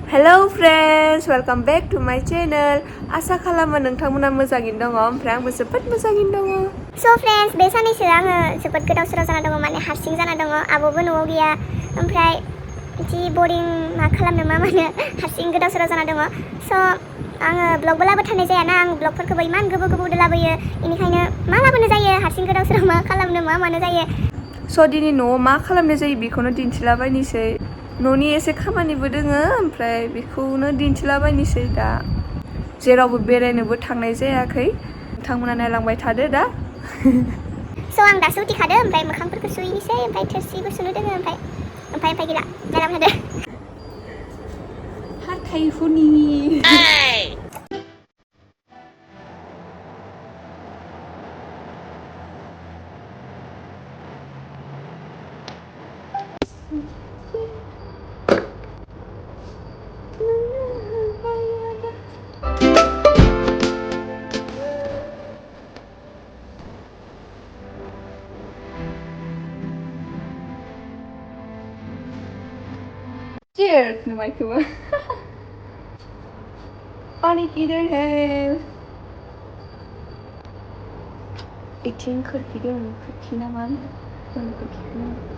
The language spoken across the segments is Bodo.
Hello friends, welcome back to my channel. आसा खालामो नोंथांमोना मोजाङैनो दङ ओमफ्राय आंबो जोबोद मोजाङैनो दङ. So friends, बे सानैसो आङो जोबोद गोदाव सोराव जाना दङ माने हारसिं जाना दङ. आब'बो न'आव गैया. ओमफ्राय जि बोरिं मा खालामनो मा मानो हारसिं गोदाव सोराव जाना दङ. So आङो ब्लगबो लाबोबाय थानाय जायाना आं ब्लगफोरखौबो इमान गोबाव लाबोयो. बेनिखायनो मा लाबोनो जायो हारसिं गोदाव सोराव मा खालामनो मा मानो जायो. So दिनै न'आव मा खालामनाय जायो बेखौनो दिन्थिलाबायनोसै. न'नि एसे खामानिबो दोङो ओमफ्राय बेखौनो दिन्थिलाबायनोसै दा. जेरावबो बेरायनोबो थांनाय जायाखै. नोंथांमोना नायलांबाय थादो दा. So आं दासो उथिखादो ओमफ्राय मोखांफोरखौ सुहैनोसै ओमफ्राय थोरसिबो सुनो दोङो ओमफ्राय गैला नायलांबाय थादो. हाथाय हुनि. Cheers नमायखौबो. पानी किधर है? इथिं खोरखि दं खोरखि नामा? खोरखि.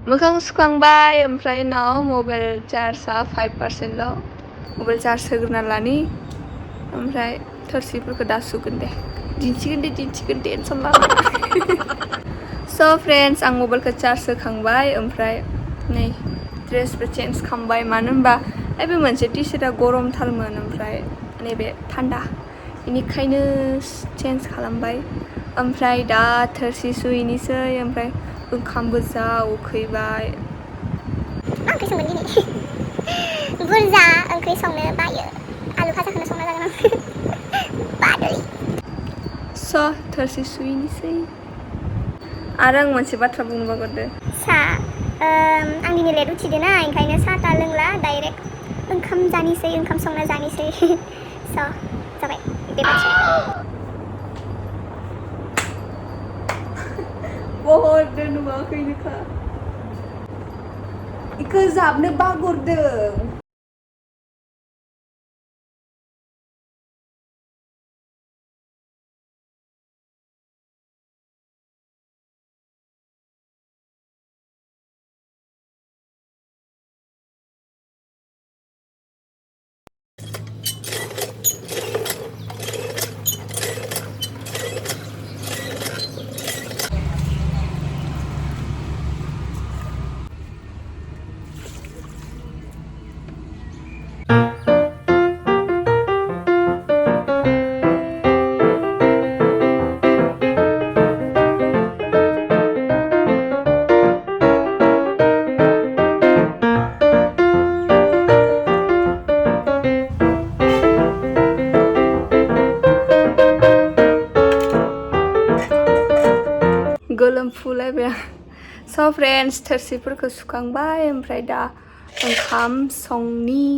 मोखां सुखांबाय ओमफ्राय उनाव मबाइल चार्जआ 5%ल'. मबाइल चार्ज होग्रोना लानि ओमफ्राय थोरसिफोरखौ दा सुगोन दे. दिन्थिगोन टेनसन लानाङा. स' फ्रेन्ड्स आं मबाइलखौ चार्ज होखांबाय ओमफ्राय नै ड्रेसबो चेन्ज खालामबाय मानो होनबा बे मोनसे टि सार्टआ गरमथारमोन ओमफ्राय नैबे थान्दा बेनिखायनो चेन्ज खालामबाय. ओमफ्राय दा थोरसि सुहैनोसै ओमफ्राय ओंखामबो जा उखैबाय. मा ओंख्रि संगोन दिनै? बुरजा ओंख्रि संनो बायो. आलु भाजाखौनो संना जागोन आं. बादुलि. स' थोरसि सुहैनोसै. आरो आं मोनसे बाथ्रा बुंनो बावगारदो. आं दिनै लेट उथिदोना ओंखायनो साहा ता लोंला डाइरेक्ट ओंखाम संना जानोसै. स' जाबाय बे बाथ्राया. बहुत नुवाखैनोखा. इखौ जाबनो बागरदों. गोलोमफुलायबाय. स' फ्रेन्ड्स थोरसिफोरखौ सुखांबाय ओमफ्राय दा ओंखाम संनि.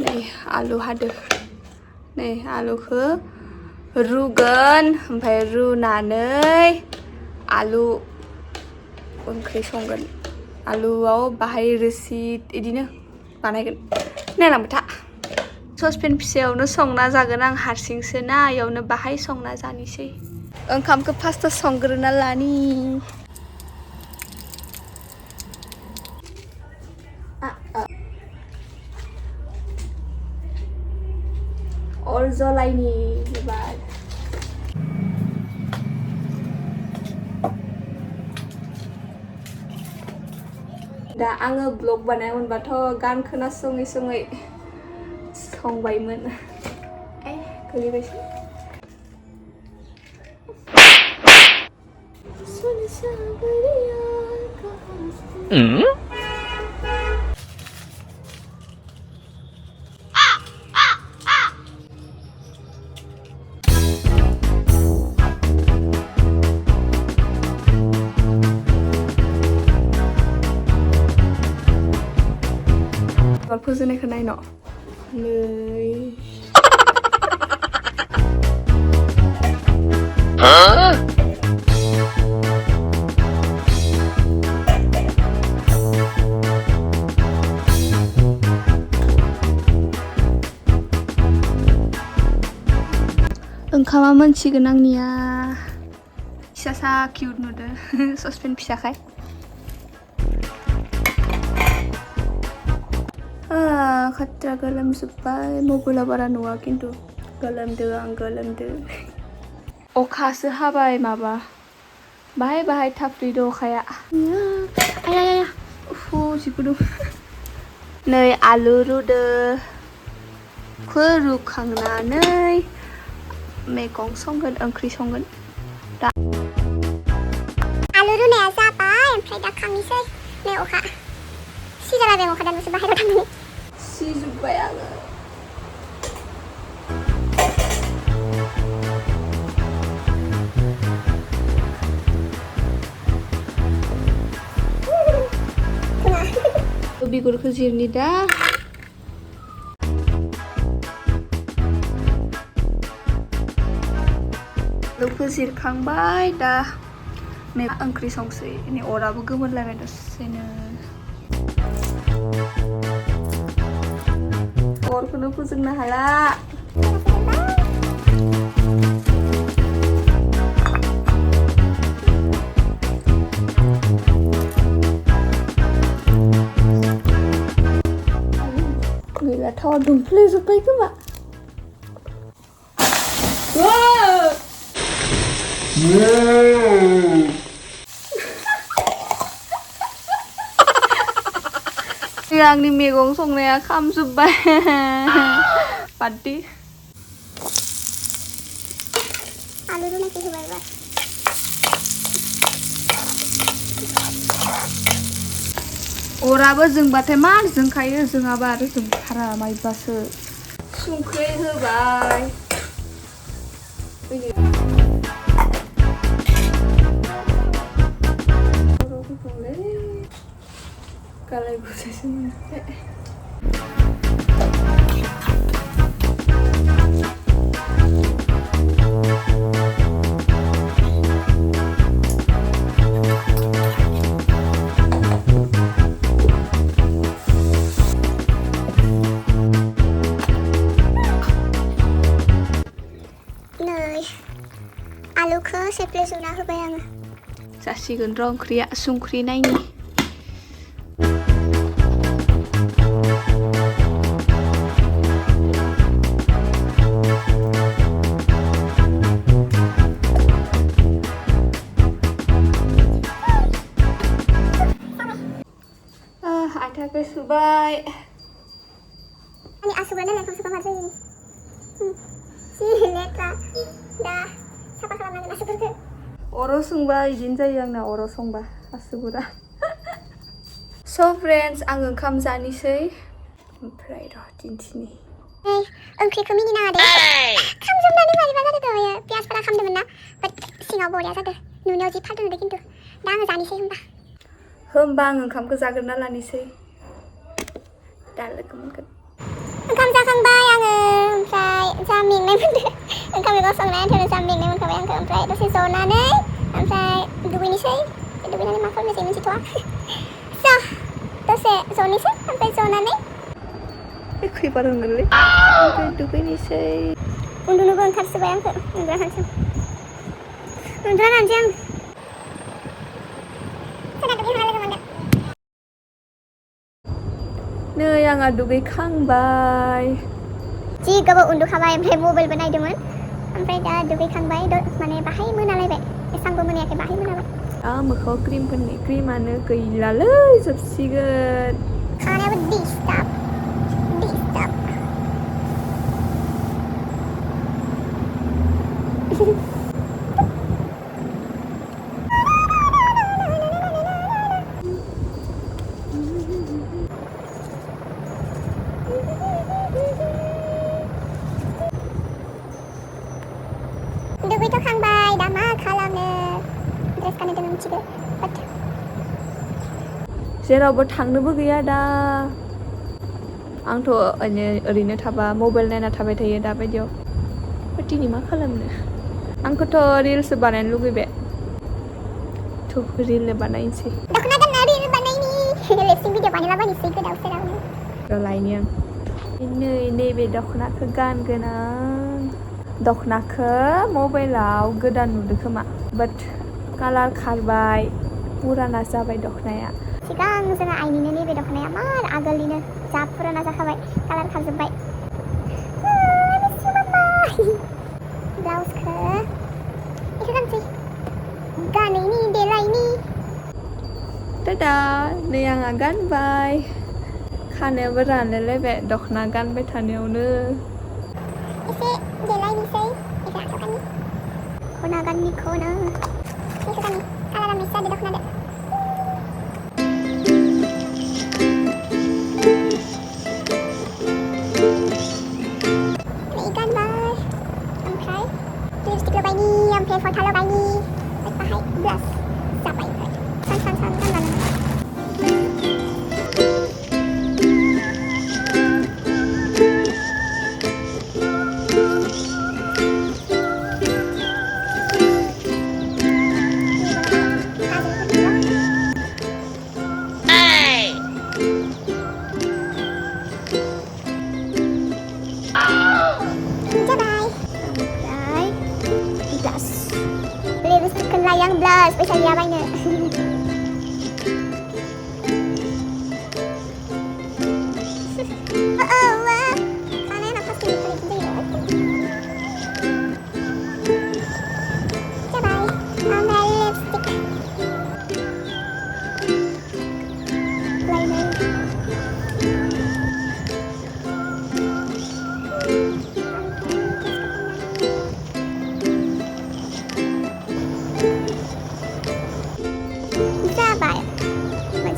नै आलु हादो. नै आलुखौ रुगोन ओमफ्राय रुनानै आलु ओंख्रि संगोन. आलुआव बाहाय रोसि इदिनो बानायगोन नायलांबाय था ससपेन फिसायावनो संना जागोन आं हारसिंसो ना इयावनो बाहाय संना जानोसै ओंखामखौ फार्स्टआव संग्रोना लानि अर जलायनि एबार दा आङो ब्लग बानाय मोनबाथ' गान खोनासङै सङै संबायमोन गोलैबायसो फोजोनायखौ नायनो ओंखामा मोनसिगोन आंनिया फिसासा किउट नुदो ससपेन फिसाखाय खतरा गोलोमजोब्बाय मबाइला बारा नुवा खिन्थु गोलोमदो आं गोलोमदो अखासो हाबाय माबा बाहाय बाहाय थाफ्रिदो अखाया आया जिखुनु नै आलु रुदो रुखांनानै मैगं संगोन ओंख्रि संगोन दा आलु रुनाया जाबाय ओमफ्राय दा खांनोसै नै अखा सिजालायबाय अखा दानोसो बाहेरायाव थांनानै सिजोब्बाय आङो बिगुरखौ जिरनि दा आलुखौ जिरखांबाय दा ओंख्रि संसै अराबो गोमोरलायबाय दसेनो अरखौनो फोजोंनो हाला गैला थावा दुंफ्लेजोब्बाय खोमा आंनि मैगं संनाया खामजोब्बाय पार्टी आलु रुनायखौ होबाय एबार अराबो जोंबाथाय मार जोंखायो जोङाबा आरो जोंथारा माइबासो संख्रि होबाय गालाय गुजायसो मोनबाय आलुखौ सेफ्लेजोबना होबाय आङो जासिगोन र' ओंख्रिया संख्रि नायनि आथाखौ सुबाय आंनि आसुगुरानो लेखांसोखौ मार जायो जि लेथ्रा दा साफा खालामनांगोन आसुगुरखौ अराव संबा इदिनो जायो आंना अराव संबा आसुगुरा स' फ्रेन्ड्स आं ओंखाम जानोसै ओमफ्राय र' दिन्थिनि ओंख्रिखौ मिनिनाङा दे खामजोबनानै मारैबा जादों दहायो पियासफोरा खामदोंमोन ना बाट सिङाव बरिया जादों नुनायाव जि फालतु नुदों खिन्थु दा आङो जानोसै होमबा आं ओंखामखौ जाग्रोना लानोसै दा लोगो मोनगोन ओंखाम जाखांबाय आङो ओमफ्राय जा मेंनाय मोनदों ओंखाम मैगं संनायानो जा मेंनाय मोनखाबाय आंखौ ओमफ्राय दसे जनानै ओमफ्राय दुगैनोसै दुगैनानै मा खालामनोसै मिथिथ'आ स' दसे ज'नोसै ओमफ्राय ज'नानै खैबार होनगोनलै ओमफ्राय दुगैनोसै उन्दुनोबो ओंखारसोबाय आंखो उन्दुना थानोसै आं नै आंहा दुगैखांबाय जि गोबाव उन्दुखाबाय ओमफ्राय मबाइलबो नायदोंमोन ओमफ्राय दा दुगैखांबाय माने बाहाय मोनालायबाय एसांबो मोनायाखै बाहाय मोनाबाय मोखाङाव क्रिम फोननि क्रिमानो गैलालै जोबसिगोन खानायाबो डिस्टार्ब दुगैथ'खांबाय दा मा खालामनो ड्रेस गाननो दोननो मिथिगौ बाट जेरावबो थांनोबो गैया दा आंथ' ओरैनो थाबा मबाइल नायना थाबाय थायो दा बायदियाव दिनै मा खालामनो आंखौथ' रिल्ससो बानायनो लुगैबाय रिल बानायनोसै दख'ना गानना रिल बानायनि लिपस्टिक भिडिअ बानायलाबायनोसै गोदाव सोरावनो लायनि आं नैबे दख'नाखौ गानगोन आं दख'नाखौ मबाइलाव गोदान नुदों खोमा बाट कालार खारबाय पुराना जाबाय दख'नाया सिगां जोंहा आइनिनो नैबे दख'नाया मार आगोलनिनो जा पुराना जाखाबाय कालार खारजोब्बाय ब्लाउसखौ बेखौ गानसै गानैनि देलायनि दा नै आंहा गानबाय खानायाबो रानलायलायबाय दख'ना गानबाय थानायावनो एसे देलायनोसै एसे आखाइनि खना गाननि खना बेखौ गाननि कालारा मिक्स जादों दख'नादो गानबाय ओमफ्राय लिपस्टिक लगायनि ओमफ्राय फथा लगायनि बाहाय ब्लास जाबाय ओमफ्राय सान गानलानो yang blush spesial dia banyak karena enak pasti dibeli gitu ya coba ambil lipstick liner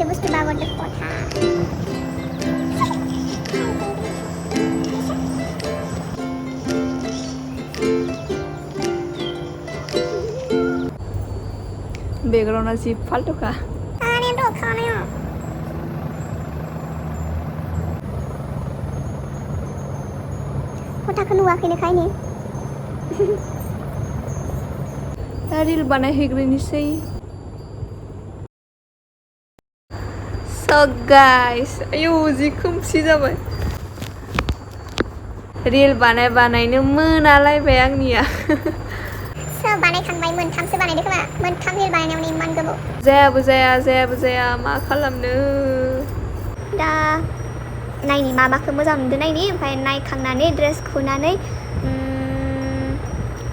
bustu bawa di kota background sih फालतू का ini tuh खाने kota नुवाखैनो खायनो दा रिल बानायहैग्रोनोसै So guys, ayo jि खोमसि जाबाय रिल बानायनो मोनालायबाय आंनिया बानायखांबाय मोनथामसो बानायदो खोमा मोनथाम रिल बानायनायावनो इमान गोबाव जायाबो जाया मा खालामनो दा नायनि माबाखौ मोजां मोनदों नायनि ओमफ्राय नायखांनानै ड्रेस खुनानै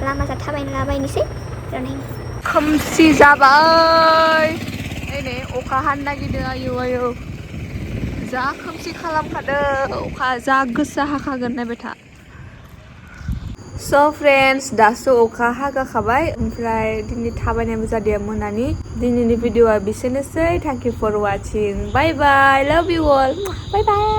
लामाजा थाबायनो लाबायनोसै नायनि खोमसि जाबाय नै अखा हानो नागिरदों आयौ जा खोमसि खालामखादों अखा जा गोसा हाखागोन नायबाय था स' फ्रेन्ड्स दासो अखा हागाखाबाय ओमफ्राय दिनै थाबायनायबो जादिया मोनानि दिनैनि भिडिअ'आ बिसोरनोसै थेंक इउ फर वाचिं बाय बाय लाभ इउ अल बाय बाय